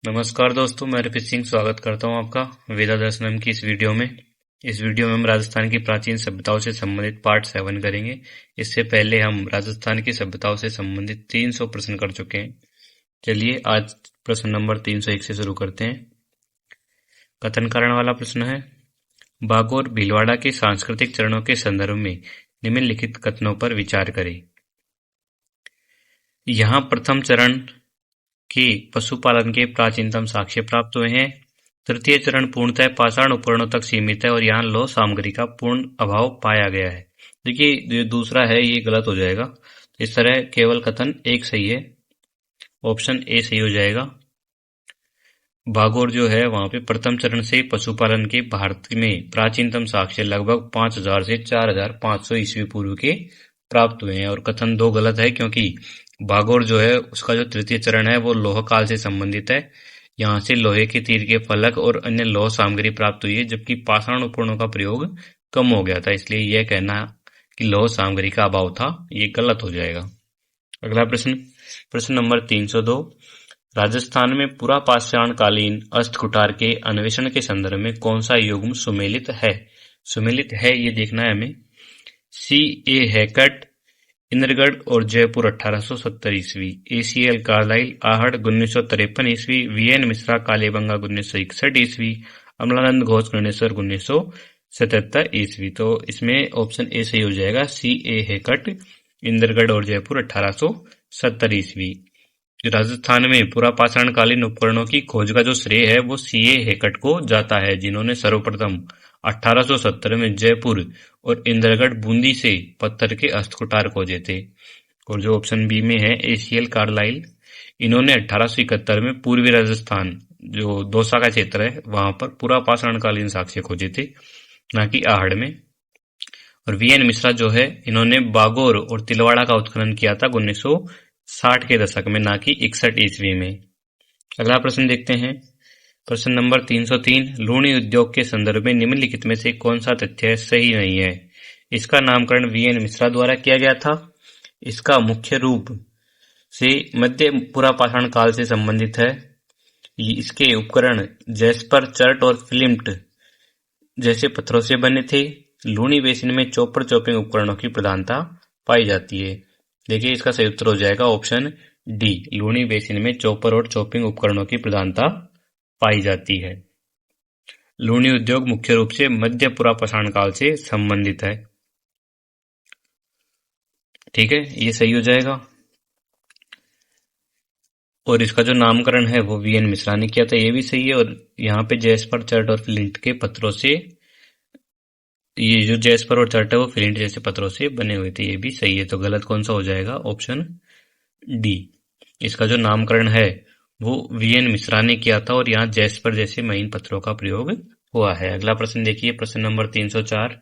नमस्कार दोस्तों, मैं रिपित सिंह स्वागत करता हूं आपका वेदा दर्शनम की इस वीडियो में। इस वीडियो में हम राजस्थान की प्राचीन सभ्यताओं से संबंधित पार्ट 7 करेंगे। इससे पहले हम राजस्थान की सभ्यताओं से संबंधित 300 प्रश्न कर चुके हैं। चलिए आज प्रश्न नंबर 301 से शुरू करते हैं। कथन कारण वाला प्रश्न है, बागोर भीलवाड़ा के सांस्कृतिक चरणों के संदर्भ में निम्नलिखित कथनों पर विचार करें। यहाँ प्रथम चरण के पशुपालन के प्राचीनतम साक्ष्य प्राप्त हुए हैं। तृतीय चरण पूर्णतः पाषाण उपकरणों तक सीमित है और यहाँ लौह सामग्री का पूर्ण अभाव पाया गया है। देखिए जो दूसरा है ये गलत हो जाएगा। इस तरह केवल कथन एक सही है, ऑप्शन ए सही हो जाएगा। भागोर जो है वहां पे प्रथम चरण से पशुपालन के भारत में प्राचीनतम साक्ष्य लगभग 5000 से 4500 ईस्वी पूर्व के प्राप्त हुए हैं। और कथन 2 गलत है क्योंकि भागोर जो है उसका जो तृतीय चरण है वो लोह काल से संबंधित है। यहाँ से लोहे के तीर के फलक और अन्य लोह सामग्री प्राप्त हुई है, जबकि पाषाण उपकरणों का प्रयोग कम हो गया था। इसलिए यह कहना कि लोह सामग्री का अभाव था ये गलत हो जाएगा। अगला प्रश्न नंबर 302, राजस्थान में पुरा पाषाणकालीन अष्टकुठार के अन्वेषण के संदर्भ में कौन सा युग्म सुमेलित है? सुमेलित है ये देखना है हमें। सी ए हैकट, इंद्रगढ़ और जयपुर 1870 ईस्वी, ACL कार्लाइल आहड़ 1953 ईस्वी, VN मिश्रा कालीबंगा 1961 ईस्वी, अमलानंद घोष गणेश्वर 1977 ईस्वी। तो इसमें ऑप्शन ए सही हो जाएगा, सी ए हैकट, इंद्रगढ़ और जयपुर 1870 ईस्वी। राजस्थान में पुरापाषाणकालीन उपकरणों की खोज का जो श्रेय है वो सीए हैकट को जाता है, जिन्होंने सर्वप्रथम 1870 में जयपुर और इंद्रगढ़ बूंदी से पत्थर के अष्टकुठार खोजे थे। और जो ऑप्शन बी में है ACL कार्लाइल, इन्होंने 1871 में पूर्वी राजस्थान जो दौसा का क्षेत्र है वहां पर पुरापाषाणकालीन साक्ष्य खोजे थे, न कि आहड़ में। और VN मिश्रा जो है इन्होंने बागोर और तिलवाड़ा का उत्खनन किया था 1960 के दशक में, ना कि 61 ईस्वी में। अगला प्रश्न देखते हैं। प्रश्न नंबर 303, लूणी उद्योग के संदर्भ में निम्नलिखित में से कौन सा तथ्य सही नहीं है? इसका नामकरण VN मिश्रा द्वारा किया गया था। इसका मुख्य रूप से मध्य पुरापाषाण काल से संबंधित है। इसके उपकरण जैस्पर, चर्ट और फ्लिंट जैसे पत्थरों से बने थे। लूणी बेसिन में चॉपर चॉपिंग उपकरणों की प्रधानता पाई जाती है। देखिए इसका सही उत्तर हो जाएगा ऑप्शन डी, लूणी बेसिन में चॉपर और चॉपिंग उपकरणों की प्रधानता पाई जाती है। लूणी उद्योग मुख्य रूप से मध्य पुरापाषाण काल से संबंधित है। ठीक है, ये सही हो जाएगा। और इसका जो नामकरण है वो VN मिश्रा ने किया था, ये भी सही है। और यहाँ पे जैस्पर, चर्ट और फ्लिंट के पत्थरों से, ये जो जैस्पर और चर्ट है वो फ्लिंट जैसे पत्थरों से बने हुए थे, ये भी सही है। तो गलत कौन सा हो जाएगा? Option D. इसका जो नामकरण है वो VN मिश्रा ने किया था और यहाँ जैस्पर जैसे महीन पत्थरों का प्रयोग हुआ है। अगला प्रश्न देखिए, प्रश्न नंबर 304,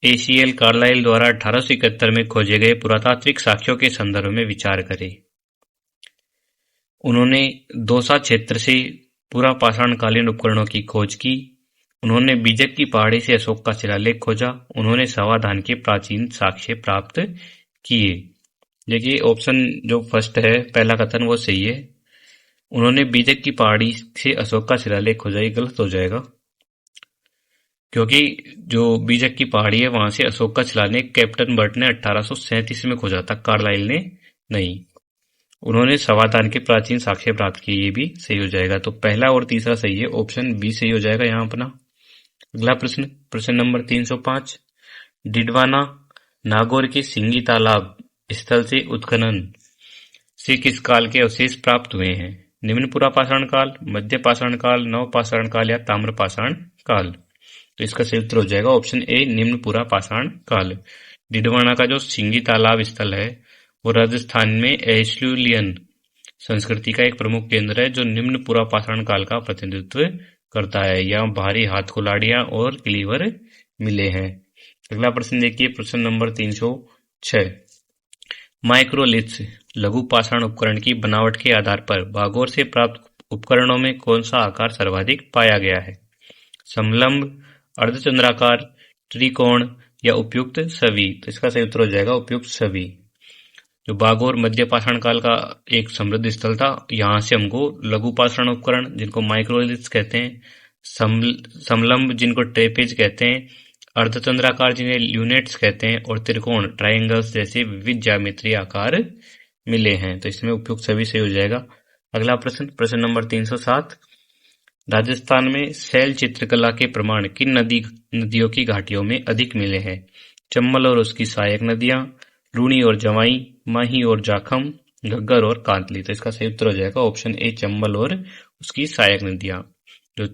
ACL कार्लाइल द्वारा 1871 में खोजे गए पुरातात्विक साक्ष्यों के संदर्भ में विचार करें। उन्होंने दौसा क्षेत्र से पुरापाषाणकालीन उपकरणों की खोज की। उन्होंने बीजक की पहाड़ी से अशोक का शिलालेख खोजा। उन्होंने सावाधान के प्राचीन साक्ष्य प्राप्त किए। देखिए ऑप्शन जो फर्स्ट है पहला कथन वो सही है। उन्होंने बीजक की पहाड़ी से अशोक का शिलालेख खोजा, ये गलत हो जाएगा क्योंकि जो बीजक की पहाड़ी है वहां से अशोक का शिलालेख कैप्टन बर्ट ने 1837 में खोजा था, कार्लाइल ने नहीं। उन्होंने सावाधान के प्राचीन साक्ष्य प्राप्त किए, ये भी सही हो जाएगा। तो पहला और तीसरा सही है, ऑप्शन बी सही हो जाएगा यहाँ अपना। अगला प्रश्न नंबर 305, डिडवाना नागौर के सिंगी तालाब स्थल से उत्खनन से किस काल के अवशेष प्राप्त हुए हैं? निम्न पुरापाषाण काल, मध्य पाषाण काल, नवपाषाण काल या ताम्रपाषाण काल? तो इसका सही उत्तर हो जाएगा ऑप्शन ए, निम्न पुरापाषाण काल। डिडवाना का जो सिंगी तालाब स्थल है वो राजस्थान में एस्लुलियन संस्कृति का एक प्रमुख केंद्र है जो निम्न पुरापाषाण काल का प्रतिनिधित्व करता है। यहाँ भारी हाथ कुल्हाड़ियां और क्लीवर मिले हैं। अगला प्रश्न देखिए, प्रश्न नंबर 306, माइक्रोलिथ्स लघु पाषाण उपकरण की बनावट के आधार पर भागोर से प्राप्त उपकरणों में कौन सा आकार सर्वाधिक पाया गया है? समलंब, अर्धचंद्राकार, त्रिकोण या उपयुक्त सभी? तो इसका सही उत्तर हो जाएगा उपयुक्त सभी। जो बागोर मध्य पाषाण काल का एक समृद्ध स्थल था, यहाँ से हमको लघु पाषाण उपकरण जिनको माइक्रोलिथ्स कहते हैं, समलंब जिनको ट्रेपेज कहते हैं, अर्धचंद्राकार जिन्हें ल्यूनेट्स कहते हैं, और त्रिकोण ट्राइंगल्स जैसे विविध ज्यामितीय आकार मिले हैं। तो इसमें उपयुक्त सभी सही हो जाएगा। अगला प्रश्न नंबर 307, राजस्थान में शैल चित्रकला के प्रमाण किन नदियों की घाटियों में अधिक मिले हैं? चंबल और उसकी सहायक नदियां, लूणी और जवाई, माही और जाखम, घग्गर और कांतली। तो इसका सही उत्तर हो जाएगा ऑप्शन ए, चंबल और उसकी सहायक नदियां। जो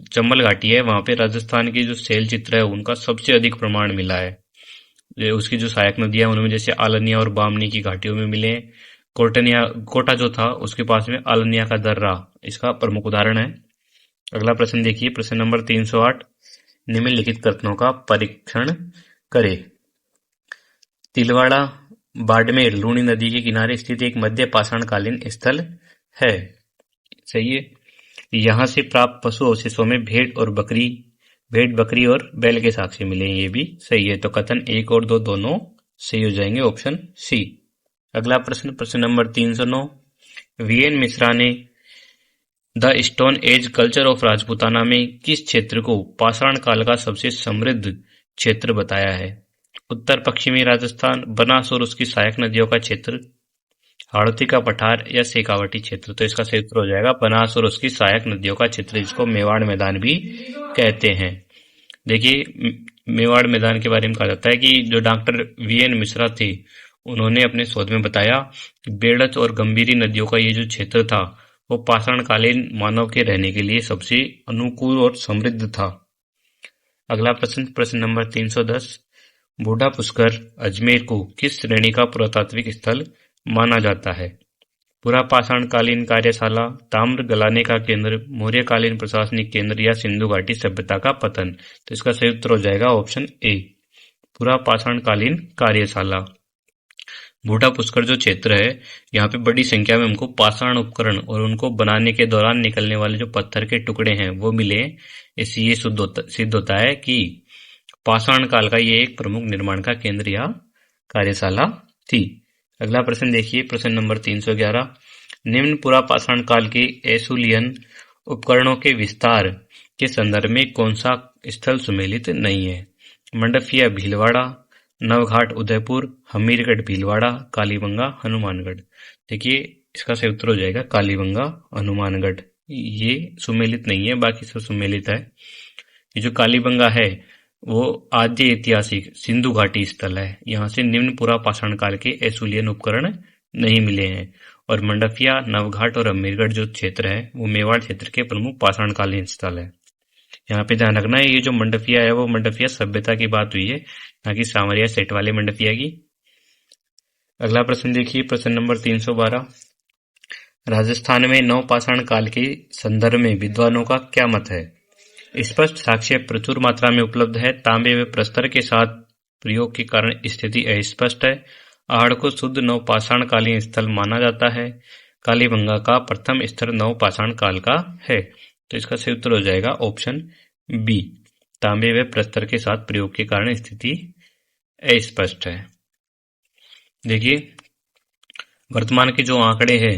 चंबल घाटी है वहां पे राजस्थान की जो शैल चित्र है उनका सबसे अधिक प्रमाण मिला है। उसकी जो सहायक नदियां उनमें जैसे आलनिया और बामनी की घाटियों में मिले हैं। कोटा जो था उसके पास में आलनिया का दर्रा इसका प्रमुख उदाहरण है। अगला प्रश्न देखिए, प्रश्न नंबर 308, निम्नलिखित कथनों का परीक्षण करे। तिलवाड़ा बाड़मेर लूणी नदी के किनारे स्थित एक मध्य पाषाणकालीन स्थल है। सही है। यहाँ से प्राप्त पशु अवशेषों में भेड़ बकरी और बैल के साक्ष्य मिले, ये भी सही है। तो कथन 1 और 2 दोनों सही हो जाएंगे, ऑप्शन सी। अगला प्रश्न नंबर 309, वीएन मिश्रा ने the stone age culture of Rajputana में किस क्षेत्र को पाषाण काल का सबसे समृद्ध क्षेत्र बताया है? उत्तर पश्चिमी राजस्थान, बनास और उसकी सहायक नदियों का क्षेत्र, हाड़ौती का पठार या शेखावटी क्षेत्र। तो इसका सही उत्तर हो जाएगा बनास और उसकी सहायक नदियों का क्षेत्र, जिसको मेवाड़ मैदान भी कहते हैं। देखिए, मेवाड़ मैदान के बारे में कहा जाता है कि जो डॉक्टर वीएन मिश्रा थे उन्होंने अपने शोध में बताया कि बेड़च और गंभीरी नदियों का ये जो क्षेत्र था वो पाषाणकालीन मानव के रहने के लिए सबसे अनुकूल और समृद्ध था। अगला प्रश्न नंबर 310, बूढ़ा पुष्कर अजमेर को किस श्रेणी का पुरातात्विक स्थल माना जाता है? पुरा पाषाणकालीन कार्यशाला, ताम्र गलाने का केंद्र, मौर्यकालीन प्रशासनिक केंद्र या सिंधु घाटी सभ्यता का पतन। तो इसका सही उत्तर हो जाएगा ऑप्शन ए, पुरा पाषाणकालीन कार्यशाला। बूढ़ा पुष्कर जो क्षेत्र है यहाँ पे बड़ी संख्या में हमको पाषाण उपकरण और उनको बनाने के दौरान निकलने वाले जो पत्थर के टुकड़े हैं वो मिले। इससे ये सिद्ध होता है कि पाषाण काल का ये एक प्रमुख निर्माण का केंद्र या कार्यशाला थी। अगला प्रश्न देखिए, प्रश्न नंबर 311, निम्न पुरा पाषाण काल के एसुलियन उपकरणों के विस्तार के संदर्भ में कौन सा स्थल सुमेलित नहीं है? मंडफिया भीलवाड़ा, नवघाट उदयपुर, हमीरगढ़ भीलवाड़ा, कालीबंगा हनुमानगढ़। देखिए इसका सही उत्तर हो जाएगा कालीबंगा हनुमानगढ़। ये सुमेलित नहीं है, बाकी सब सुमेलित है। ये जो कालीबंगा है वो आद्य ऐतिहासिक सिंधु घाटी स्थल है। यहाँ से निम्न पुरा पाषाण काल के एसुलियन उपकरण नहीं मिले हैं। और मंडफिया, नवघाट और अमीरगढ़ जो क्षेत्र है वो मेवाड़ क्षेत्र के प्रमुख पाषाणकालीन स्थल है। यहाँ पे ध्यान रखना है, ये जो मंडफिया है वो मंडफिया सभ्यता की बात हुई है, ना कि सामरिया सेट वाले मंडफिया की। अगला प्रश्न देखिए, प्रश्न नंबर 312, राजस्थान में नवपाषाण काल के संदर्भ में विद्वानों का क्या मत है? स्पष्ट साक्ष्य प्रचुर मात्रा में उपलब्ध है। तांबे व प्रस्तर के साथ प्रयोग के कारण स्थिति अस्पष्ट है। आहड़ को शुद्ध नवपाषाण कालीन स्थल माना जाता है। कालीबंगा का प्रथम स्तर नवपाषाण काल का है। तो इसका सही उत्तर हो जाएगा ऑप्शन बी, तांबे व प्रस्तर के साथ प्रयोग के कारण स्थिति अस्पष्ट है। देखिए वर्तमान के जो आंकड़े हैं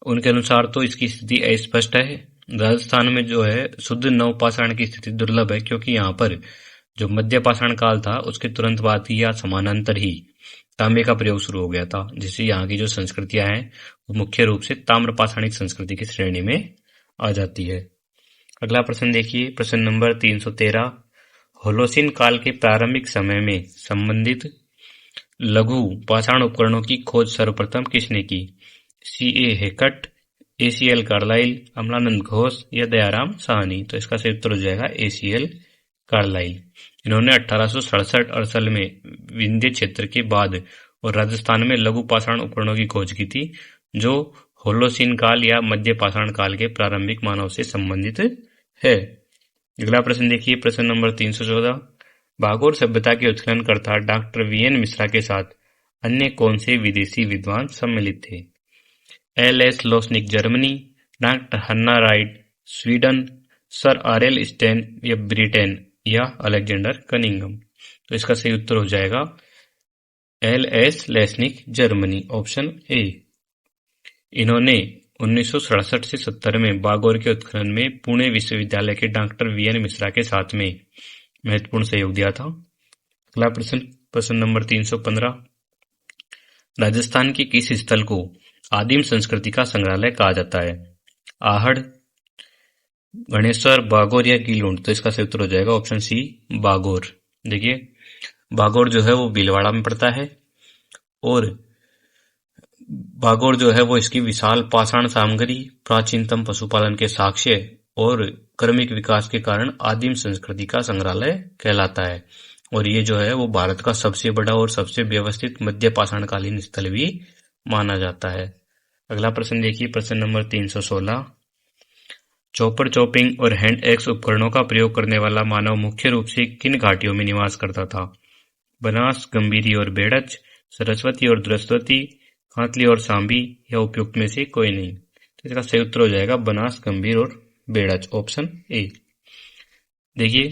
उनके अनुसार तो इसकी स्थिति अस्पष्ट है। राजस्थान में जो है शुद्ध नवपाषाण की स्थिति दुर्लभ है, क्योंकि यहाँ पर जो मध्य पाषाण काल था उसके तुरंत बाद ही या समानांतर ही तांबे का प्रयोग शुरू हो गया था, जिससे यहाँ की जो संस्कृतियां हैं वो मुख्य रूप से ताम्र पाषाणिक संस्कृति की श्रेणी में आ जाती है। अगला प्रश्न देखिए, प्रश्न नंबर 313, होलोसिन काल के प्रारंभिक समय में संबंधित लघु पाषाण उपकरणों की खोज सर्वप्रथम किसने की? C.A. हेकट, A.C.L. Carlisle, Amalanand Ghosh या दयाराम साहनी। तो इसका सही उत्तर हो जाएगा A.C.L. कार्लाइल। इन्होंने 1867-68 में विंध्य क्षेत्र के बाद और राजस्थान में लघु पाषाण उपकरणों की खोज की थी, जो होलोसिन काल या मध्य पाषाण काल के प्रारंभिक मानव से संबंधित है। अगला प्रश्न देखिए, प्रश्न नंबर 314, भागोर सभ्यता के उत्खननकर्ता डॉक्टर वीएन मिश्रा के साथ अन्य कौन से विदेशी विद्वान सम्मिलित थे? L.S. Losnik Germany, doctor Hannah Wright Sweden, sir R.L. Stein या ब्रिटेन या अलेक्जेंडर कनिंगम। तो इसका सही उत्तर हो जाएगा L.S. Lesnik, Germany, option A. इन्होंने 1967 से 70 में बागोर के उत्खनन में पुणे विश्वविद्यालय के डॉक्टर वी.एन. मिश्रा के साथ में महत्वपूर्ण सहयोग दिया था। अगला प्रश्न, प्रश्न नंबर 315। राजस्थान के किस स्थल को आदिम संस्कृति का संग्रहालय कहा जाता है? आहड़, गणेश्वर, बागोर या गीलूंड? तो इसका सही उत्तर हो जाएगा ऑप्शन सी, बागोर। देखिए, बागोर जो है वो भीलवाड़ा में पड़ता है और बागोर जो है वो इसकी विशाल पाषाण सामग्री, प्राचीनतम पशुपालन के साक्ष्य और क्रमिक विकास के कारण आदिम संस्कृति का संग्रहालय कहलाता है। और ये जो है वो भारत का सबसे बड़ा और सबसे व्यवस्थित मध्य पाषाणकालीन स्थल भी माना जाता है। अगला प्रश्न देखिए, प्रश्न नंबर 316। चॉपर, चॉपिंग और हैंड एक्स उपकरणों का प्रयोग करने वाला मानव मुख्य रूप से किन घाटियों में निवास करता था? बनास, गंभीरी और बेड़च, सरस्वती और द्रस्वती, कांतली और सांबी या उपयुक्त में से कोई नहीं? तो इसका सही उत्तर हो जाएगा बनास, गंभीर और बेड़च, ऑप्शन ए। देखिए,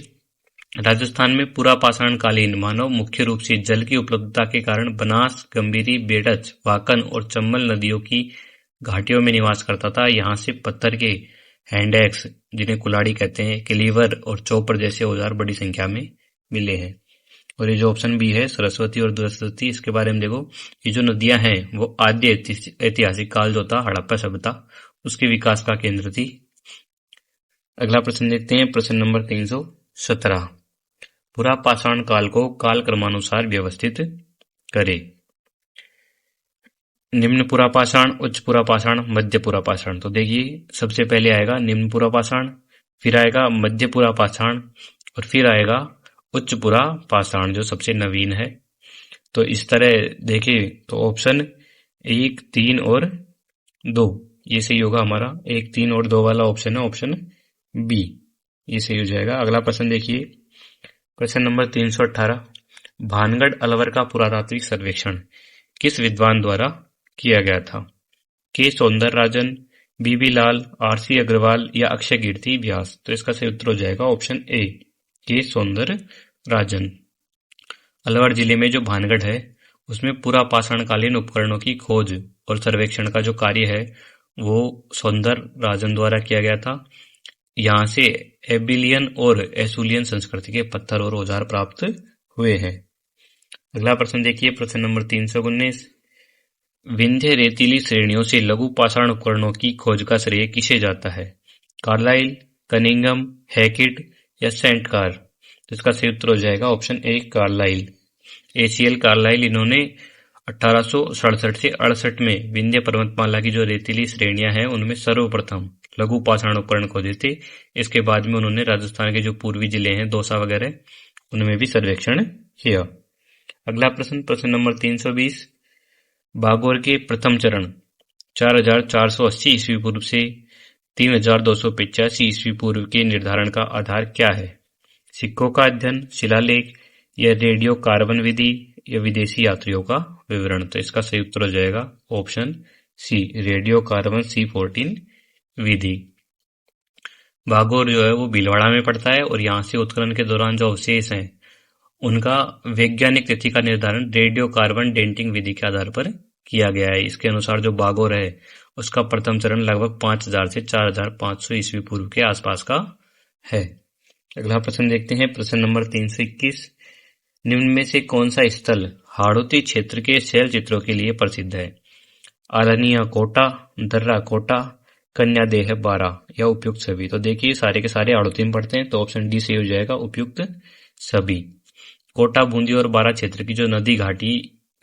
राजस्थान में पुरापाषाणकालीन मानव मुख्य रूप से जल की उपलब्धता के कारण बनास, गंभीरी, बेड़च, वाकन और चम्बल नदियों की घाटियों में निवास करता था। यहाँ से पत्थर के हैंड एक्स, जिन्हें कुल्हाड़ी कहते हैं, क्लीवर और चॉपर जैसे औजार बड़ी संख्या में मिले हैं। और ये जो ऑप्शन बी है, सरस्वती और द्रस्वती, इसके बारे में देखो, ये जो नदियां हैं वो आद्य ऐतिहासिक काल जो था, हड़प्पा सभ्यता, उसके विकास का केंद्र थी। अगला प्रश्न देखते हैं, प्रश्न नंबर 317। पुरापाषाण काल को काल क्रमानुसार व्यवस्थित करे। निम्न पुरापाषाण, उच्च पुरापाषाण, मध्य पुरापाषाण? तो देखिए, सबसे पहले आएगा निम्न पुरापाषाण, फिर आएगा मध्य पुरापाषाण और फिर आएगा उच्च पुरापाषाण जो सबसे नवीन है। तो इस तरह देखिए तो ऑप्शन 1, 3 और 2 ये सही होगा हमारा। 1, 3 और 2 वाला ऑप्शन है ऑप्शन बी, ये सही हो जाएगा। अगला प्रश्न देखिए, प्रश्न नंबर 318। भानगढ़ अलवर का पुरातात्विक सर्वेक्षण किस विद्वान द्वारा किया गया था? के सौंदरराजन, बीबी लाल, आर.सी. अग्रवाल या अक्षय कीर्ति व्यास? तो इसका सही उत्तर हो जाएगा ऑप्शन ए, के सौंदरराजन। अलवर जिले में जो भानगढ़ है उसमें पुरापाषाणकालीन उपकरणों की खोज और सर्वेक्षण का जो कार्य है वो सौंदरराजन द्वारा किया गया था। यहाँ से एबिलियन और एसुलियन संस्कृति के पत्थर और औजार प्राप्त हुए हैं। अगला प्रश्न देखिए, प्रश्न नंबर 319। विंध्य रेतीली श्रेणियों से लघु पाषाण उपकरणों की खोज का श्रेय किसे जाता है? कार्लाइल, कनिंगम, हैकेट या सेंट कार? तो इसका सही उत्तर हो जाएगा option A, Carlyle. ACL Carlyle, इन्होंने 1867 से 68 में विंध्य पर्वतमाला की जो रेतीली श्रेणियां हैं उनमें सर्वप्रथम लघु पाषाण उपकरण खोजे थे। इसके बाद में उन्होंने राजस्थान के जो पूर्वी जिले हैं, दौसा वगैरह, उनमें भी सर्वेक्षण किया। अगला प्रश्न, प्रश्न नंबर 320। बागोर के प्रथम चरण 4480 ईस्वी पूर्व से 3285 ईस्वी पूर्व के निर्धारण का आधार क्या है? सिक्कों का अध्ययन, शिलालेख या रेडियो कार्बन विधि या विदेशी यात्रियों का विवरण? तो इसका सही उत्तर हो जाएगा option C, radio carbon C14 विधि। बागोर जो है वो भीलवाड़ा में पड़ता है और यहाँ से उत्खनन के दौरान जो अवशेष हैं उनका वैज्ञानिक तिथि का निर्धारण रेडियो कार्बन डेंटिंग विधि के आधार पर किया गया है। इसके अनुसार जो बागोर है उसका प्रथम चरण लगभग 5000 से 4500 ईस्वी पूर्व के आसपास का है। अगला प्रश्न देखते हैं, प्रश्न नंबर 321। निम्न में से कौन सा स्थल हाड़ौती क्षेत्र के शैल चित्रों के लिए प्रसिद्ध है? आलनिया कोटा, दर्रा कोटा, कन्या देह 12 या उपयुक्त सभी? तो देखिए, सारे के सारे हाड़ौती में पड़ते हैं, तो ऑप्शन डी सही हो जाएगा, उपयुक्त सभी। कोटा, बूंदी और बारा क्षेत्र की जो नदी घाटी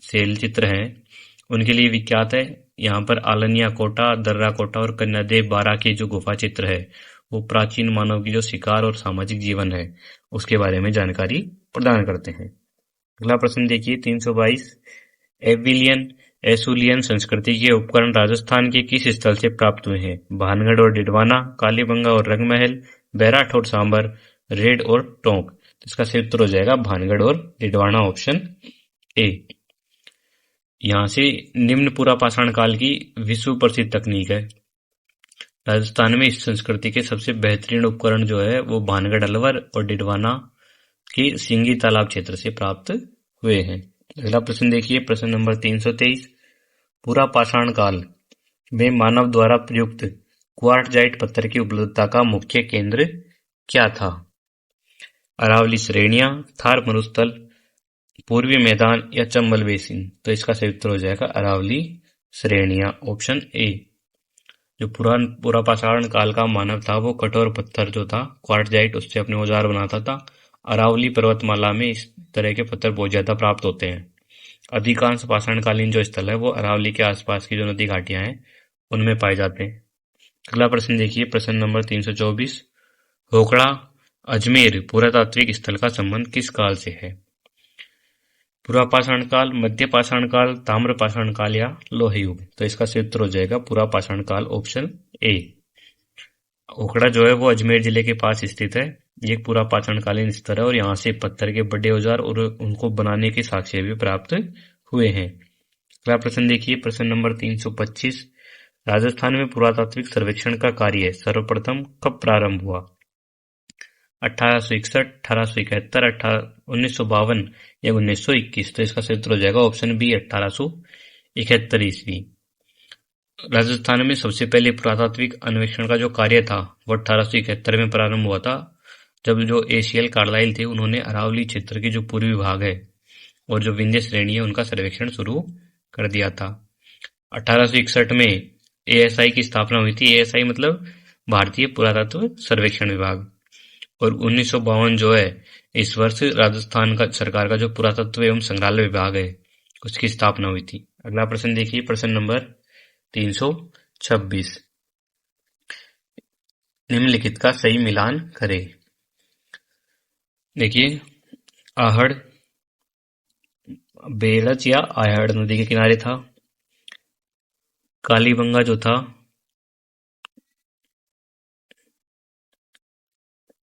शैल चित्र हैं उनके लिए विख्यात है। यहाँ पर आलनिया कोटा, दर्रा कोटा और कन्यादेव 12 के जो गुफा चित्र है वो प्राचीन मानव की जो शिकार और सामाजिक जीवन है उसके बारे में जानकारी प्रदान करते हैं। अगला प्रश्न देखिए, 322। एबिलियन एसुलियन संस्कृति के उपकरण राजस्थान के किस स्थल से प्राप्त हुए हैं? भानगढ़ और डिडवाना, कालीबंगा और रंगमहल, बैराठ और सांबर, रेड और टोंक? इसका सही उत्तर हो जाएगा भानगढ़ और डिडवाना, ऑप्शन ए। यहाँ से निम्न पुरापाषाण काल की विश्व प्रसिद्ध तकनीक है। राजस्थान में इस संस्कृति के सबसे बेहतरीन उपकरण जो है वो भानगढ़ अलवर और डिडवाना के सिंगी तालाब क्षेत्र से प्राप्त हुए हैं। अगला प्रश्न देखिए, प्रश्न नंबर 323। पूरा पाषाण काल में मानव द्वारा प्रयुक्त क्वार्टजाइट पत्थर की उपलब्धता का मुख्य केंद्र क्या था? अरावली श्रेणियां, थार मरुस्थल, पूर्वी मैदान या चंबल बेसिन? तो इसका सही उत्तर हो जाएगा अरावली श्रेणियां, ऑप्शन ए। जो पूरा पाषाण काल का मानव था वो कठोर पत्थर जो था क्वार्टजाइट, उससे अपने औजार बनाता था। अरावली पर्वतमाला में इस तरह के पत्थर बहुत ज्यादा प्राप्त होते हैं। अधिकांश पाषाणकालीन जो स्थल है वो अरावली के आसपास की जो नदी घाटियां हैं उनमें पाए जाते हैं। अगला प्रश्न देखिए, प्रश्न नंबर 324। होकड़ा अजमेर पुरातात्विक स्थल का संबंध किस काल से है? पूरा पाषाण काल, मध्य पाषाण काल, ताम्र पाषाण काल या लोह युग? तो इसका सही उत्तर हो जाएगा पूरा पाषाण काल, ऑप्शन ए। होकड़ा जो है वो अजमेर जिले के पास स्थित है। ये पूरा पाषाणकालीन स्थल है और यहाँ से पत्थर के बड़े औजार और उनको बनाने के साक्ष्य भी प्राप्त हुए हैं। अगला प्रश्न देखिए, प्रश्न नंबर 325। राजस्थान में पुरातात्विक सर्वेक्षण का कार्य सर्वप्रथम कब प्रारंभ हुआ? 1861, 1871, 1952 या 1921? तो इसका सही उत्तर हो जाएगा ऑप्शन बी, 1871 ईस्वी। राजस्थान में सबसे पहले पुरातात्विक अन्वेषण का जो कार्य था वो 1871 में प्रारंभ हुआ था, जब जो एशियल कार्लाइल थे उन्होंने अरावली क्षेत्र के जो पूर्वी भाग है और जो विंध्य श्रेणी है उनका सर्वेक्षण शुरू कर दिया था। 1861 में एएसआई की स्थापना हुई थी। एएसआई मतलब भारतीय पुरातत्व सर्वेक्षण विभाग। और 1952 जो है इस वर्ष राजस्थान का सरकार का जो पुरातत्व एवं संग्रहालय विभाग है उसकी स्थापना हुई थी। अगला प्रश्न देखिए, प्रश्न नंबर 326। निम्नलिखित का सही मिलान करें। देखिए, आहड़ बेड़च या आहड़ नदी के किनारे था। कालीबंगा जो था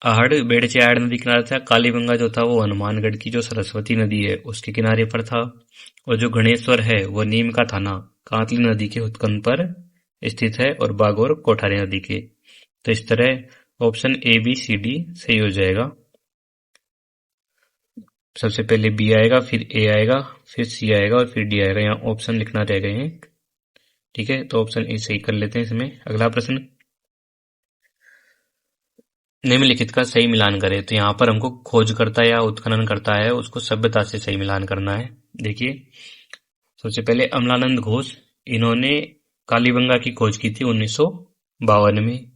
आहड़ बेड़च या आहड़ नदी किनारे था। कालीबंगा जो था वो हनुमानगढ़ की जो सरस्वती नदी है उसके किनारे पर था। और जो गणेश्वर है वो नीम का थाना कांतली नदी के उत्कंठ पर स्थित है और बागोर कोठारी नदी के। तो इस तरह option A B C D सही हो जाएगा। सबसे पहले बी आएगा, फिर ए आएगा, फिर सी आएगा और फिर डी आएगा। यहाँ ऑप्शन लिखना रह गए हैं, ठीक है, तो ऑप्शन ए सही कर लेते हैं इसमें। अगला प्रश्न, निम्नलिखित का सही मिलान करें। तो यहाँ पर हमको खोजकर्ता या उत्खनन करता है उसको सभ्यता से सही मिलान करना है। देखिए, सबसे पहले अमलानंद घोष, इन्होंने कालीबंगा की खोज की थी 1952 में।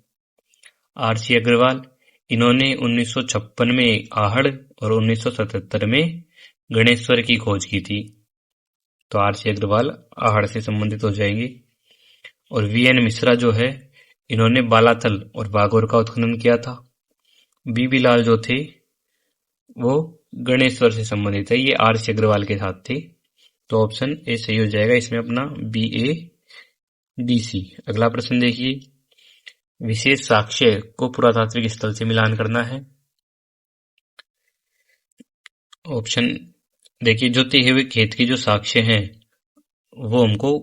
आरसी अग्रवाल, इन्होंने 1956 में आहड़ और 1977 में गणेश्वर की खोज की थी। तो आरसी अग्रवाल आहड़ से संबंधित हो जाएंगे। और वीएन मिश्रा जो है इन्होंने बालाथल और बागोर का उत्खनन किया था। बीबी लाल जो थे वो गणेश्वर से संबंधित है, ये आरसी अग्रवाल के साथ थे। तो ऑप्शन ए सही हो जाएगा इसमें अपना, बी ए डी सी। अगला प्रश्न देखिए, विशेष साक्ष्य को पुरातात्विक स्थल से मिलान करना है। ऑप्शन देखिए, जो ते हुए खेत के जो साक्ष्य हैं वो हमको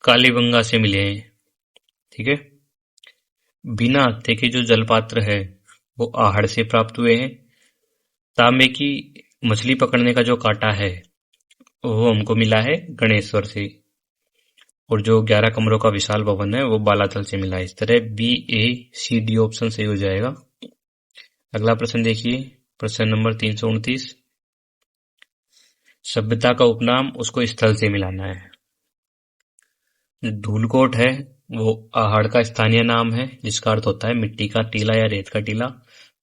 कालीबंगा से मिले हैं, ठीक है। बिना हत्थे के जो जलपात्र है वो आहड़ से प्राप्त हुए हैं। तांबे की मछली पकड़ने का जो कांटा है वो हमको मिला है गणेश्वर से। और जो 11 कमरों का विशाल भवन है वो बालाथल से मिला है। इस तरह बी ए सी डी ऑप्शन सही हो जाएगा। अगला प्रश्न देखिए, प्रश्न नंबर 329। सभ्यता का उपनाम उसको स्थल से मिलाना है। धूलकोट है वो आहड़ का स्थानीय नाम है जिसका अर्थ होता है मिट्टी का टीला या रेत का टीला।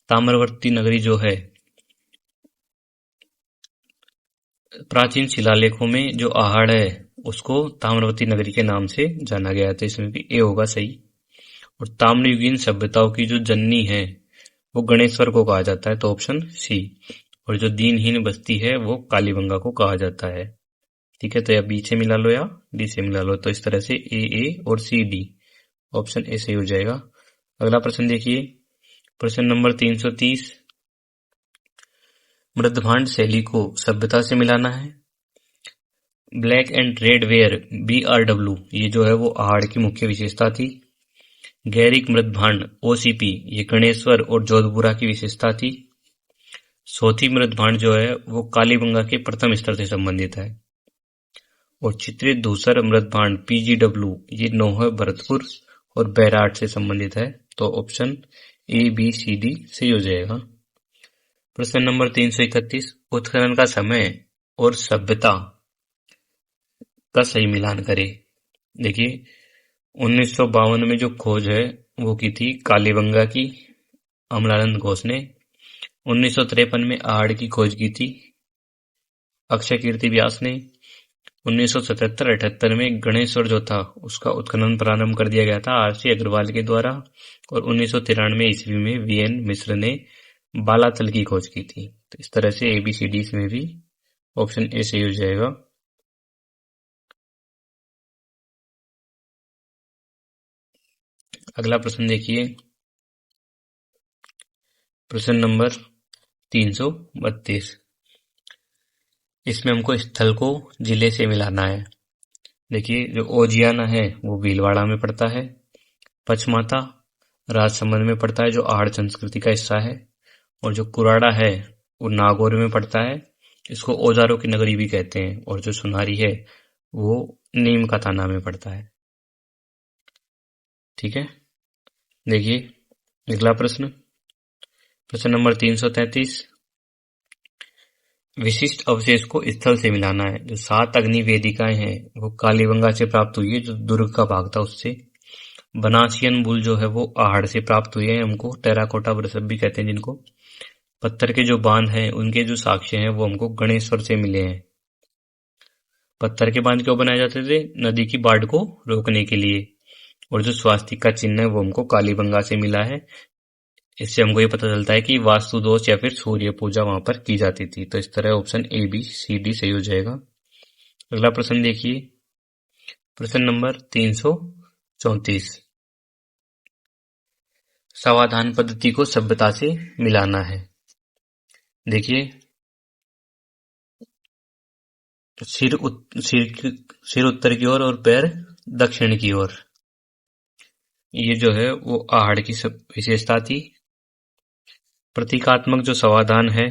ताम्रवर्ती नगरी जो है प्राचीन शिलालेखों में जो आहड़ है उसको ताम्रवती नगरी के नाम से जाना गया है। तो इसमें भी ए होगा सही। और ताम्रयुगीन सभ्यताओं की जो जननी है वो गणेश्वर को कहा जाता है, तो ऑप्शन सी। और जो दीनहीन बस्ती है वो कालीबंगा को कहा जाता है, ठीक है। तो या बी से मिला लो या डी से मिला लो। तो इस तरह से ए और सी डी, ऑप्शन ए सही हो जाएगा। अगला प्रश्न देखिए, प्रश्न नंबर 330। मृदभांड शैली को सभ्यता से मिलाना है। Black and red ware BRW ये जो है वो आहड़ की मुख्य विशेषता थी। गैरिक मृदभांड OCP ये गणेश्वर और जोधपुरा की विशेषता थी। सोथी मृदभांड जो है वो कालीबंगा के प्रथम स्तर से संबंधित है। और चित्रित धूसर मृदभांड PGW ये नौह भरतपुर और बैराट से संबंधित है। तो ऑप्शन ABCD सही हो जाएगा। प्रश्न नंबर 331, उत्खनन का समय और सभ्यता का सही मिलान करें। देखिए 1952 में जो खोज है वो की थी कालीबंगा की अमलानंद घोष ने। 1953 में आहड़ की खोज की थी अक्षय कीर्ति व्यास ने। 1977-78 में गणेश्वर जो था उसका उत्खनन प्रारंभ कर दिया गया था RC अग्रवाल के द्वारा। और 1993 ईस्वी में VN मिश्र ने बालाथल की खोज की थी। तो इस तरह से ABCD में भी ऑप्शन A सही हो जाएगा। अगला प्रश्न देखिए, प्रश्न नंबर 332। इसमें हमको स्थल को जिले से मिलाना है। देखिए जो ओजियाना है वो भीलवाड़ा में पड़ता है, पचमाता राजसमंद में पड़ता है जो आहड़ संस्कृति का हिस्सा है, और जो कुराड़ा है वो नागौर में पड़ता है, इसको औजारों की नगरी भी कहते हैं, और जो सुनारी है वो नीम का थाना में पड़ता है। ठीक है, देखिए अगला प्रश्न, प्रश्न नंबर 333। विशिष्ट अवशेष को स्थल से मिलाना है। जो 7 अग्नि वेदिकाएं हैं वो कालीबंगा से प्राप्त हुई है, जो दुर्ग का भाग था उससे। बनासियन बुल जो है वो आहड़ से प्राप्त हुई है, हमको टेराकोटा वृषभ भी कहते हैं जिनको। पत्थर के जो बांध हैं उनके जो साक्ष्य हैं वो हमको गणेश्वर से मिले हैं। पत्थर के बांध क्यों बनाए जाते थे? नदी की बाढ़ को रोकने के लिए। और जो स्वास्तिक का चिन्ह है वो हमको कालीबंगा से मिला है। इससे हमको ये पता चलता है कि वास्तु दोष या फिर सूर्य पूजा वहां पर की जाती थी। तो इस तरह ऑप्शन ABCD सही हो जाएगा। अगला प्रश्न देखिए, प्रश्न नंबर 334। समाधान पद्धति को सभ्यता से मिलाना है। देखिए सिर उत्तर की ओर और पैर दक्षिण की ओर, ये जो है वो आहड़ की विशेषता थी। प्रतीकात्मक जो समाधान है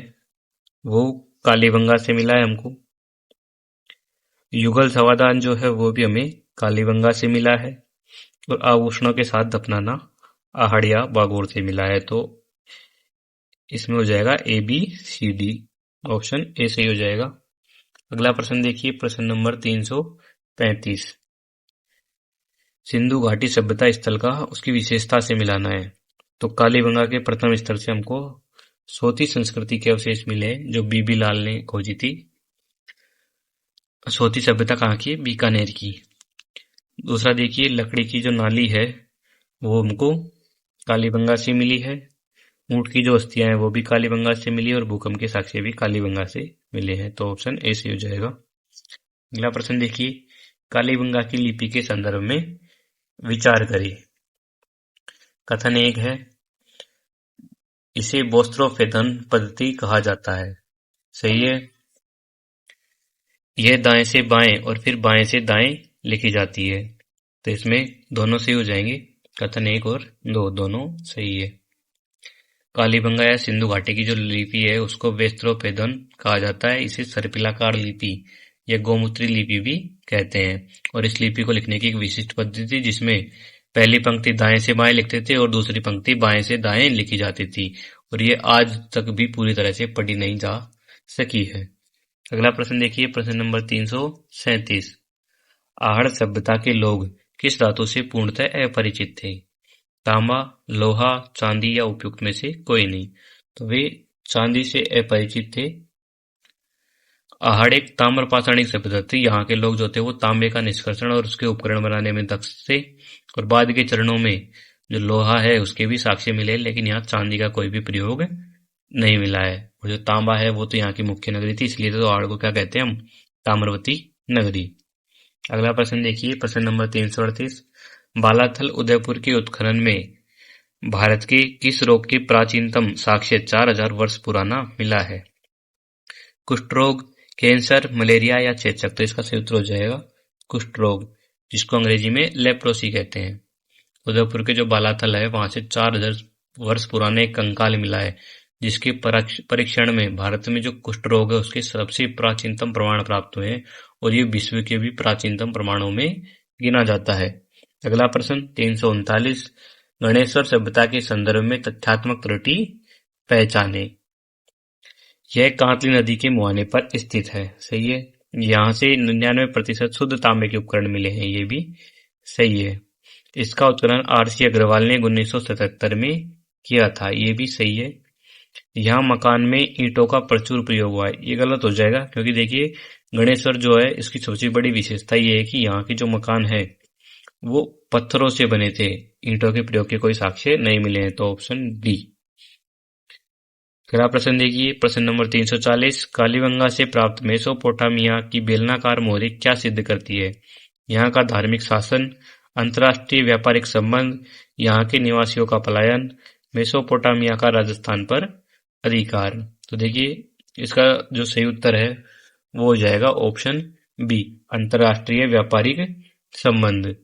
वो कालीबंगा से मिला है हमको। युगल समाधान जो है वो भी हमें कालीबंगा से मिला है। और आभूषणों के साथ दफनाना आहड़ या बागोर से मिला है। तो इसमें हो जाएगा ABCD, ऑप्शन A सही हो जाएगा। अगला प्रश्न देखिए, प्रश्न नंबर 335। सिंधु घाटी सभ्यता स्थल का उसकी विशेषता से मिलाना है। तो कालीबंगा के प्रथम स्तर से हमको सोती संस्कृति के अवशेष मिले जो BB लाल ने खोजी थी। सोती सभ्यता कहाँ की? बीकानेर की। दूसरा देखिए लकड़ी की जो नाली है वो हमको कालीबंगा से मिली है। ऊंट की जो अस्थियां हैं वो भी कालीबंगा से मिली, और भूकंप के साक्ष्य भी कालीबंगा से मिले हैं। तो ऑप्शन A सही हो जाएगा। अगला प्रश्न देखिए, कालीबंगा की लिपि के संदर्भ में विचार करिए। कथन 1 है, इसे बोस्त्रोफेदन पद्धति कहा जाता है। सही है। यह दाएं से बाएं और फिर बाएं से दाएं लिखी जाती है। तो इसमें दोनों सही हो जाएंगे, कथन 1 और 2 दोनों सही है। कालीबंगा या सिंधु घाटी की जो लिपि है उसको बोस्त्रोफेदन कहा जाता है। इसे सर्पिलाकार लिपि या गोमूत्री लिपि भी कहते हैं। और इस लिपि को लिखने की एक विशिष्ट पद्धति थी जिसमें पहली पंक्ति दाएं से बाएं लिखते थे और दूसरी पंक्ति बाएं से दाएं लिखी जाती थी। और ये आज तक भी पूरी तरह से पढ़ी नहीं जा सकी है। अगला प्रश्न देखिए, प्रश्न नंबर 337। आहड़ सभ्यता के लोग किस धातु से पूर्णतः अपरिचित थे? तांबा, लोहा, चांदी या उपयुक्त में से कोई नहीं। तो वे चांदी से अपरिचित थे। आहड़ एक ताम्रपाषाणिक सभ्यता थी। यहाँ के लोग जो थे वो तांबे का निष्कर्षण और उसके उपकरण बनाने में दक्ष थे। और बाद के चरणों में जो लोहा है उसके भी साक्ष्य मिले, लेकिन यहाँ चांदी का कोई भी प्रयोग नहीं मिला है। और जो तांबा है वो तो यहाँ की मुख्य नगरी थी, इसलिए तो आहड़ को क्या कहते हैं हम? ताम्रवती नगरी। अगला प्रश्न देखिए, प्रश्न नंबर 338। बालाथल उदयपुर के उत्खनन में भारत के किस रोग के प्राचीनतम साक्ष्य 4000 वर्ष पुराना मिला है? कुष्ठ रोग, कैंसर, मलेरिया या चेचक? तो इसका सही उत्तर हो जाएगा कुष्ठ रोग, जिसको अंग्रेजी में लेप्रोसी कहते हैं। उदयपुर के जो बालाथल है वहां से 4000 वर्ष पुराने एक कंकाल मिला है, जिसके परीक्षण में भारत में जो कुष्ठ रोग है उसके सबसे प्राचीनतम प्रमाण प्राप्त हुए हैं। और ये विश्व के भी प्राचीनतम प्रमाणों में गिना जाता है। अगला प्रश्न 339, गणेश्वर सभ्यता के संदर्भ में तथ्यात्मक त्रुटि पहचाने। यह कांतली नदी के मुहाने पर स्थित है, सही है। यहाँ से 99% शुद्ध तांबे के उपकरण मिले हैं, ये भी सही है। इसका उत्खनन आर.सी. अग्रवाल ने 1977 में किया था, ये भी सही है। यहाँ मकान में ईंटों का प्रचुर प्रयोग हुआ है, ये गलत हो जाएगा, क्योंकि देखिए गणेश्वर जो है इसकी सबसे बड़ी विशेषता ये है कि यहाँ के जो मकान है वो पत्थरों से बने थे, ईंटों के प्रयोग के कोई साक्ष्य नहीं मिले हैं, तो ऑप्शन डी। अगला प्रश्न देखिए, प्रश्न नंबर 340, कालीबंगा से प्राप्त मेसोपोटामिया की बेलनाकार मोहरें क्या सिद्ध करती है? यहाँ का धार्मिक शासन, अंतर्राष्ट्रीय व्यापारिक संबंध, यहाँ के निवासियों का पलायन, मेसोपोटामिया का राजस्थान पर अधिकार। तो देखिए इसका जो सही उत्तर है वो हो जाएगा ऑप्शन बी, अंतर्राष्ट्रीय व्यापारिक संबंध।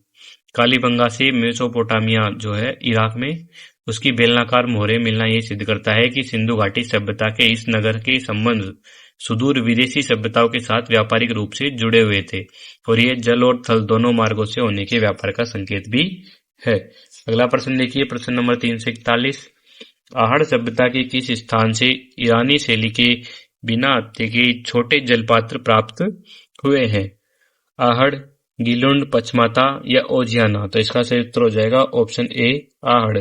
कालीबंगा से मेसोपोटामिया जो है इराक में, उसकी बेलनाकार मोहरें मिलना ये सिद्ध करता है कि सिंधु घाटी सभ्यता के इस नगर के संबंध सुदूर विदेशी सभ्यताओं के साथ व्यापारिक रूप से जुड़े हुए थे और ये जल और थल दोनों मार्गों से होने के व्यापार का संकेत भी है। अगला प्रश्न देखिए, प्रश्न नंबर 341, आहड़ सभ्यता के किस स्थान से ईरानी शैली के बिना हत्थे के छोटे जलपात्र प्राप्त हुए हैं? आहड़, गीलुंड, पचमाता या ओजियाना। तो इसका सही उत्तर हो जाएगा ऑप्शन ए, आहड़।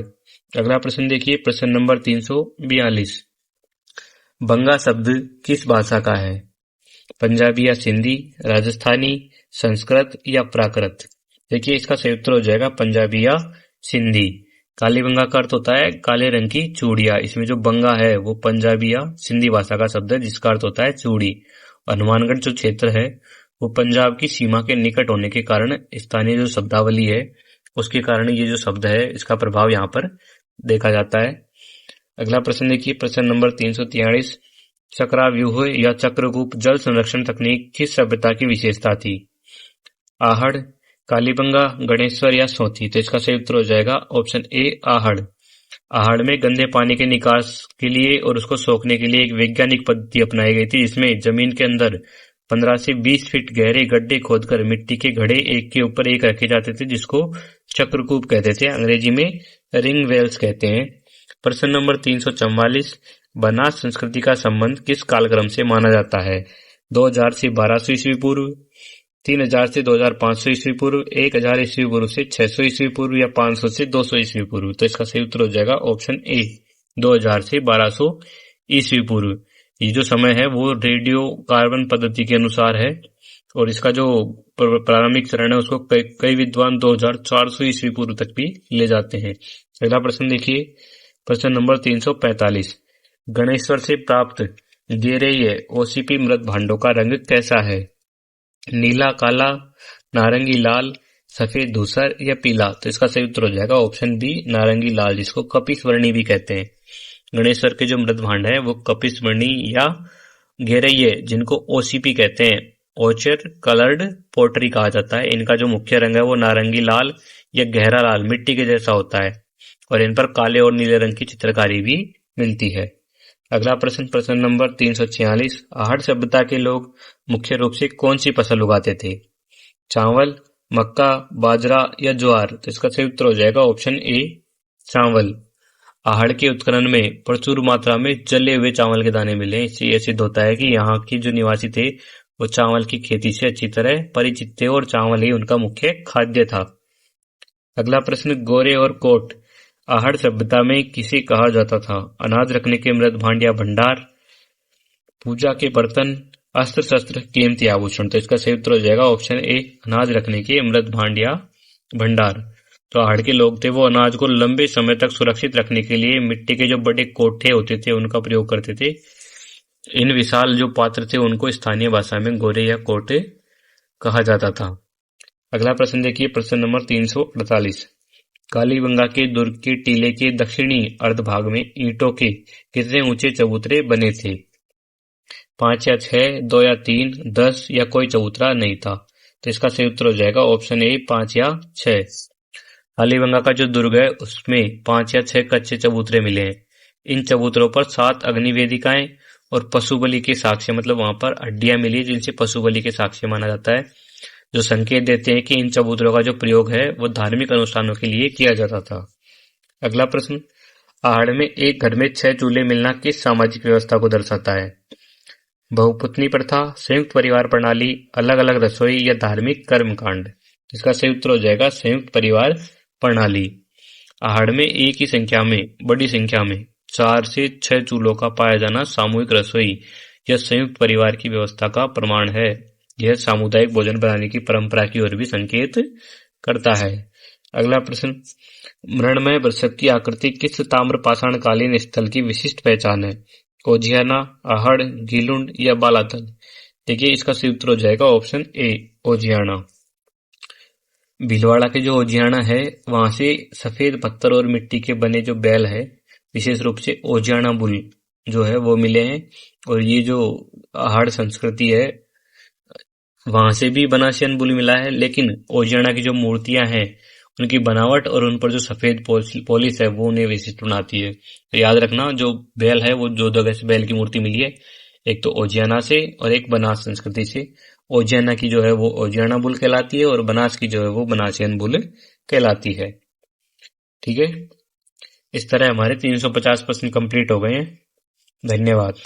अगला प्रश्न देखिए, प्रश्न नंबर 342, बंगा शब्द किस भाषा का है? पंजाबी या सिंधी, राजस्थानी, संस्कृत या प्राकृत। देखिए इसका सही उत्तर हो जाएगा पंजाबी या सिंधी। कालीबंगा का अर्थ होता है काले रंग की चूड़िया। इसमें जो बंगा है वो पंजाबी या सिंधी भाषा का शब्द है जिसका अर्थ होता है चूड़ी। हनुमानगढ़ जो क्षेत्र है वो पंजाब की सीमा के निकट होने के कारण स्थानीय जो शब्दावली है उसके कारण ये जो शब्द है इसका प्रभाव यहाँ पर देखा जाता है। अगला प्रश्न देखिए, प्रश्न नंबर 343, चक्राव्यूह या चक्रकूप जल संरक्षण तकनीक किस सभ्यता की विशेषता थी? आहड़, कालीबंगा, गणेश्वर या सोथी। तो इसका सही उत्तर हो जाएगा ऑप्शन ए, आहड़। आहड़ में गंदे पानी के निकास के लिए और उसको सोखने के लिए एक वैज्ञानिक पद्धति अपनाई गई थी जिसमें जमीन के अंदर 15 से 20 फीट गहरे गड्ढे खोदकर मिट्टी के घड़े एक के ऊपर एक रखे जाते थे जिसको चक्रकूप कहते थे, अंग्रेजी में रिंग वेल्स कहते हैं। प्रश्न नंबर 344, बनास संस्कृति का संबंध किस कालक्रम से माना जाता है? 2000 से 1200 ईस्वी पूर्व, 3000 से 2500 ईस्वी पूर्व, 1000 ईस्वी पूर्व से 600 ईस्वी पूर्व या 500 से 200 ईस्वी पूर्व। तो इसका सही उत्तर हो जाएगा ऑप्शन ए, 2000 से 1200 ईस्वी पूर्व। ये जो समय है वो रेडियो कार्बन पद्धति के अनुसार है और इसका जो प्रारंभिक चरण है उसको कई विद्वान 2400 ईस्वी पूर्व तक भी ले जाते हैं। अगला प्रश्न देखिए, प्रश्न नंबर 345, गणेश्वर से प्राप्त गेरेय ओसीपी मृत भांडों का रंग कैसा है? नीला, काला, नारंगी, लाल, सफेद, धूसर या पीला। तो इसका सही उत्तर हो जाएगा ऑप्शन बी, नारंगी लाल, जिसको कपिसवर्णी भी कहते हैं। गणेश्वर के जो मृत भांड है वो कपिसवर्णी या गेरैये जिनको ओसीपी कहते हैं, ओचर कलर्ड पोटरी कहा जाता है। इनका जो मुख्य रंग है वो नारंगी लाल या गहरा लाल मिट्टी के जैसा होता है और इन पर काले और नीले रंग की चित्रकारी भी मिलती है। अगला प्रश्न, प्रश्न नंबर 346, आहड़ सभ्यता के लोग मुख्य रूप से कौन सी फसल उगाते थे? चावल, मक्का, बाजरा या ज्वार। तो इसका सही उत्तर हो जाएगा ऑप्शन ए, चावल। आहड़ के उत्खनन में प्रचुर मात्रा में जले हुए चावल के दाने मिले। इससे यह सिद्ध होता है कि यहाँ के जो निवासी थे वो चावल की खेती से अच्छी तरह परिचित थे और चावल ही उनका मुख्य खाद्य था। अगला प्रश्न, गोरे और कोट आहड़ सभ्यता में किसे कहा जाता था? अनाज रखने के मृत भांड या भंडार, पूजा के बर्तन, अस्त्र शस्त्र, कीमती आभूषण। तो इसका सही उत्तर हो जाएगा ऑप्शन ए, अनाज रखने के मृत भांड या भंडार। तो आहड़ के लोग थे वो अनाज को लंबे समय तक सुरक्षित रखने के लिए मिट्टी के जो बड़े कोठे होते थे उनका प्रयोग करते थे। इन विशाल जो पात्र थे उनको स्थानीय भाषा में गोरे या कोटे कहा जाता था। अगला प्रश्न देखिए, प्रश्न नंबर 348, कालीबंगा के दुर्ग के टीले के दक्षिणी अर्धभाग में ईंटों के कितने ऊंचे चबूतरे बने थे? 5 या 6, 2 या 3, 10 या कोई चबूतरा नहीं था। तो इसका सही उत्तर हो जाएगा ऑप्शन ए, 5 या 6। कालीबंगा का जो दुर्ग है उसमें 5 या 6 कच्चे चबूतरे मिले हैं। इन चबूतरों पर 7 अग्नि वेदिकाएं और पशु बलि के साक्ष्य मतलब वहां पर हड्डियां मिली जिनसे पशु बलि के साक्ष्य माना जाता है, जो संकेत देते हैं कि इन चबूतरों का जो प्रयोग है वो धार्मिक अनुष्ठानों के लिए किया जाता था। अगला प्रश्न, आहड़ में एक घर में 6 चूल्हे मिलना किस सामाजिक व्यवस्था को दर्शाता है? बहुपत्नी प्रथा, संयुक्त परिवार प्रणाली, अलग अलग रसोई या धार्मिक कर्मकांड? इसका सही उत्तर हो जाएगा संयुक्त परिवार प्रणाली। आहड़ में एक ही संख्या में बड़ी संख्या में 4 से 6 चूल्हों का पाया जाना सामूहिक रसोई या संयुक्त परिवार की व्यवस्था का प्रमाण है। यह सामुदायिक भोजन बनाने की परंपरा की ओर भी संकेत करता है। अगला प्रश्न, मृणमय वृषभ की आकृति किस ताम्र पाषाण कालीन स्थल की विशिष्ट पहचान है? ओजियाना, आहड़, गीलुंड या बालातल? देखिए इसका सही उत्तर हो जाएगा ऑप्शन ए, ओजियाना। भीलवाड़ा के जो ओजियाना है वहां से सफेद पत्थर और मिट्टी के बने जो बैल है, विशेष रूप से ओजियाना बुल जो है वो मिले हैं। और ये जो आहड़ संस्कृति है वहां से भी बनासियन बुल मिला है, लेकिन ओजियाना की जो मूर्तियां हैं उनकी बनावट और उन पर जो सफेद पॉलिश है वो उन्हें विशिष्ट बनाती है। तो याद रखना जो बैल है वो 2 जगह से बैल की मूर्ति मिली है, एक तो ओजियाना से और एक बनास संस्कृति से। ओजियाना की जो है वो ओजियाना बुल कहलाती है और बनास की जो है वो बनासियन बुल कहलाती है। ठीक है, इस तरह हमारे 350 प्रश्न कंप्लीट हो गए हैं। धन्यवाद।